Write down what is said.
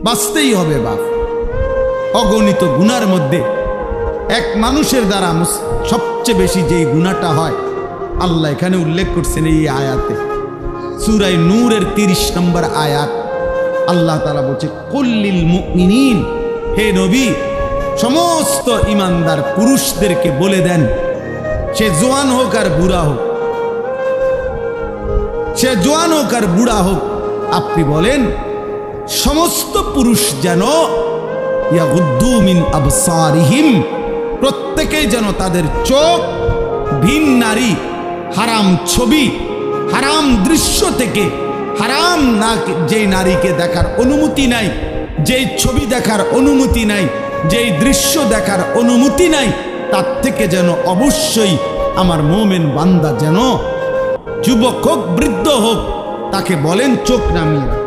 বাঁচতেই হবে বাপ। অগণিত গুনার মধ্যে এক মানুষের দ্বারা সবচেয়ে বেশি যেই গুনাহটা হয় আল্লাহ এখানে উল্লেখ করছেন এই আয়াতে, সূরা নূরের 30 নম্বর আয়াত। আল্লাহ তাআলা বলছে, কুল্লিল মুমিনিন, হে নবী সমস্ত ইমানদার পুরুষদেরকে বলে দেন, সে জওয়ান হোক আর বুড়া হোক, সে জওয়ান হোক আর বুড়া হোক, আপনি বলেন সমস্ত পুরুষ যেন ইয়াগুদ্দু মিন আবসারিহিম, প্রত্যেকেই যেন তাদের চোখ ভিন নারী, হারাম ছবি, হারাম দৃশ্য থেকে, হারাম না যেই নারীকে দেখার অনুমতি নাই, যেই ছবি দেখার অনুমতি নাই, যেই দৃশ্য দেখার অনুমতি নাই, তার থেকে যেন অবশ্যই আমার মুমিন বান্দা যেন যুবক হোক বৃদ্ধ হোক তাকে বলেন চোখ নামিয়ে রাখ।